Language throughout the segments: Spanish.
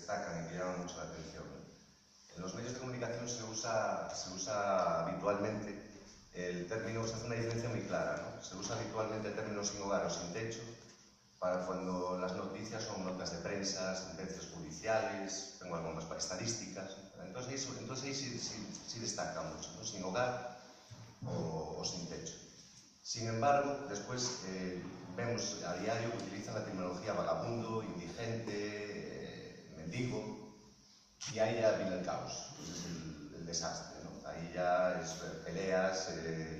destacan y que llaman mucho la atención. En los medios de comunicación se usa habitualmente el término, se hace una diferencia muy clara, ¿no? Se usa habitualmente el término sin hogar o sin techo para cuando las noticias son notas de prensa, sentencias judiciales, tengo algunas estadísticas. Entonces ahí sí destaca mucho, ¿no? Sin hogar o sin techo. Sin embargo, después vemos a diario que utilizan la terminología vagabundo, indigente, mendigo, y ahí ya viene el caos, pues es el desastre, ¿no? Ahí ya es peleas,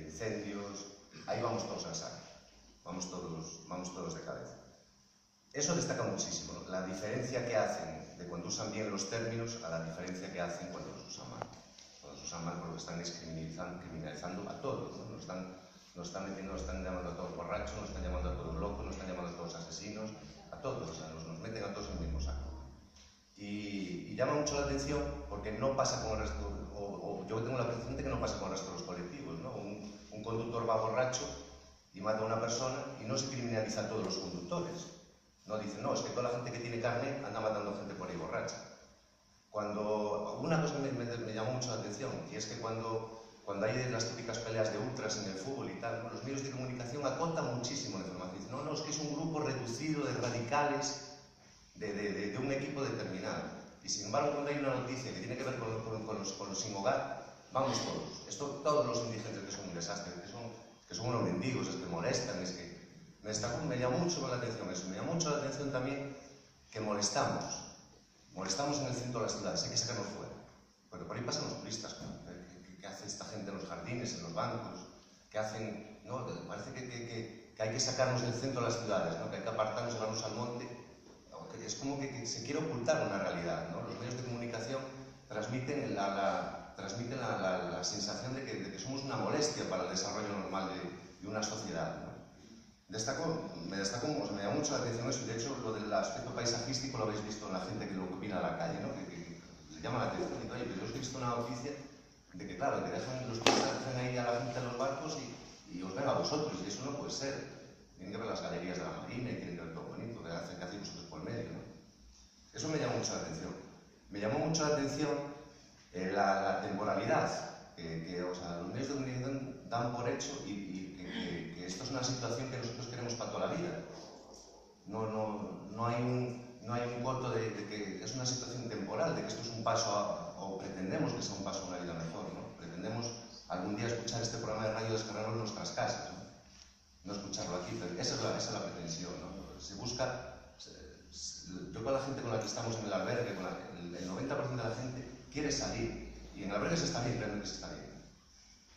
incendios, ahí vamos todos al saco, vamos todos de cabeza. Eso destaca muchísimo, ¿no? La diferencia que hacen de cuando usan bien los términos a la diferencia que hacen cuando los usan mal. Cuando los usan mal porque están criminalizando a todos, ¿no? Nos están llamando a todos borrachos, nos están llamando a todos locos, nos están llamando a todos asesinos, a todos, o sea, nos meten a todos en el mismo saco. Y llama mucho la atención porque no pasa con el resto, o yo tengo la percepción de que no pasa con el resto de los colectivos, ¿no? Un conductor va borracho y mata a una persona y no se criminaliza a todos los conductores. No dicen, no, es que toda la gente que tiene carne anda matando gente por ahí borracha. Una cosa me llamó mucho la atención, y es que cuando hay las típicas peleas de ultras en el fútbol y tal, ¿no? Los medios de comunicación acotan muchísimo la información. Dicen, no, es que es un grupo reducido de radicales de un equipo determinado. Y sin embargo, cuando hay una noticia que tiene que ver con los sin hogar, vamos todos. Todos los indigentes que son un desastre, que son unos mendigos, es que molestan, es que... Me llamó mucho la atención eso. Me llamó mucho la atención también que molestamos en el centro de las ciudades, hay que sacarnos fuera. Porque por ahí pasan los turistas, ¿no? ¿Qué hace esta gente en los jardines, en los bancos? ¿Qué hacen? ¿No? Parece que hay que sacarnos del centro de las ciudades, ¿no? Que hay que apartarnos, llevarnos al monte. Es como que se quiere ocultar una realidad, ¿no? Los medios de comunicación transmiten la sensación de que somos una molestia para el desarrollo normal de una sociedad, ¿no? Me llama mucho la atención eso, y de hecho lo del aspecto paisajístico lo habéis visto en la gente que lo opina a la calle, ¿no? Que le llama la atención y oye, pero yo os he visto una noticia de que claro, que los turistas dejan ahí a la gente en los barcos y os ven a vosotros, y eso no puede ser. Tienen que ver las galerías de la Marina y tienen que ver todo bonito, que hacen vosotros por medio, ¿no? Eso me llamó mucho la atención. Me llamó mucho la atención la temporalidad, o sea, los medios de comunicación dan por hecho y que esto es una situación que nosotros queremos para toda la vida. No hay un coto de que es una situación temporal, de que esto es un paso o pretendemos que sea un paso a una vida mejor, ¿no? Pretendemos algún día escuchar este programa de radio, descargarlo en nuestras casas, no escucharlo aquí, pero esa es la pretensión, ¿no? Se busca... Yo con la gente con la que estamos en el albergue, el 90% de la gente quiere salir, y en el albergue se está bien, realmente se está bien.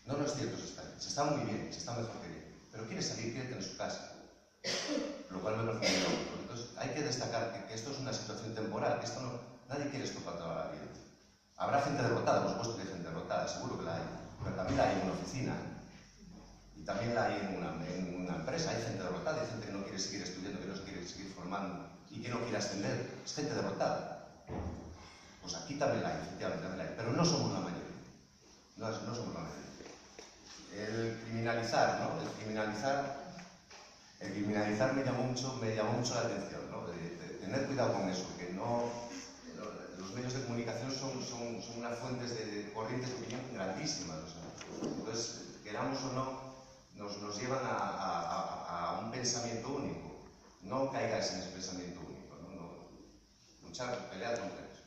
No es cierto, se está muy bien, se está mejor que bien, pero quiere salir, quiere tener su casa, lo cual me parece muy lógico. Entonces hay que destacar que esto es una situación temporal, que nadie quiere esto para toda la vida. Habrá gente derrotada, por supuesto que hay gente derrotada, seguro que la hay, pero también la hay en una oficina, y también la hay en una empresa. Hay gente derrotada, hay gente que no quiere seguir estudiando, que no se quiere seguir formando y que no quiere ascender. Es gente derrotada. Pues aquí también la hay, efectivamente, también la hay, pero no somos la mayoría. No somos la mayoría. El criminalizar, ¿no? El criminalizar me llamó mucho la atención, ¿no? De tener cuidado con eso, que los medios de comunicación son unas fuentes de corrientes de opinión grandísimas, o sea, entonces, queramos o no, nos llevan a un pensamiento único. No caigáis en ese pensamiento único, ¿no? Luchar, pelear contra eso.